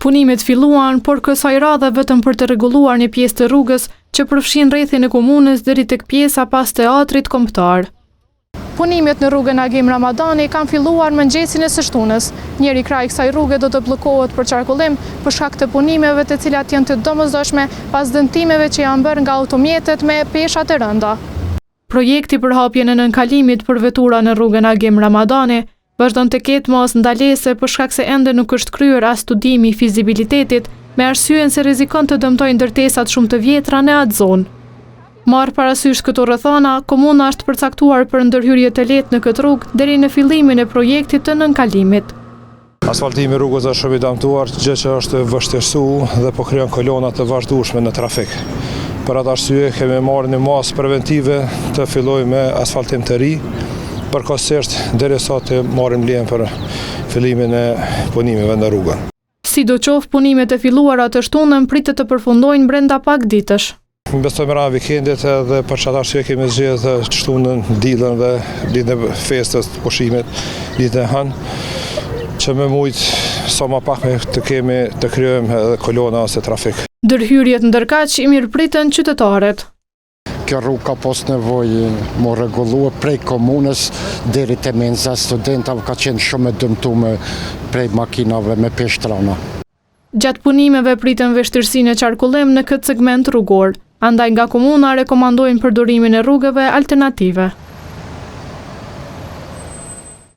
Punimet filluan, por kësaj radhe vetëm për të rregulluar një pjesë të rrugës që përfshin rrethin e komunës deri tek pjesa pas teatrit kombëtar. Punimet në rrugën Agim Ramadani kanë filluar mëngjesin e së shtunës. Njëri kraj kësaj rruge do të bllokohet për qarkullim për shkak të punimeve të cilat janë të domosdoshme pas dëmtimeve që janë bërë nga automjetet me pesha të rënda. Projekti për hapjen e nënkalimit për vetura në rrugën Agim Ramadani vazhdon të ketë mos ndalese për shkak se ende nuk është kryer as studimi i fizibilitetit me arsyeën se rrezikon të dëmtojë ndërtesat shumë të vjetra në atë zonë. Marrë parasysh këto rrethana, komuna është përcaktuar për ndërhyrje të lehtë në këtë rrugë deri në fillimin e projektit të nënkalimit. Asfaltimi rrugës është shumë i dëmtuar, gjë që është vështirësuar dhe po krijon kolona të vazhdueshme në trafik. Për atë arsye kemi marrë një masë preventive të fillojmë me asfaltim të ri, përkohësisht derisa të marrim lejen për fillimin e punimeve në rrugën. Sidoqoftë punimet e filluara të shtunën pritet të përfundojnë brenda pak ditësh. Besojmë ra vikendit dhe për çfarë arsye kemi zgjedhur shtunën, diellën dhe ditën e festës, pushimit, ditën e hënë, që me mujtë sa më pak të krijojmë edhe kolona ose trafik. Ndërhyrjet ndërkaq i mirëpritën qytetarët. Kjo rrugë ka pas nevojë më rregulluar prej komunës deri te menza studentave, ka qenë shumë e dëmtuar prej makinave me peshtrana. Gjatë punimeve pritën vështirësinë e qarkullim në këtë segment rrugor, andaj nga komuna rekomandojnë përdorimin e rrugëve alternative.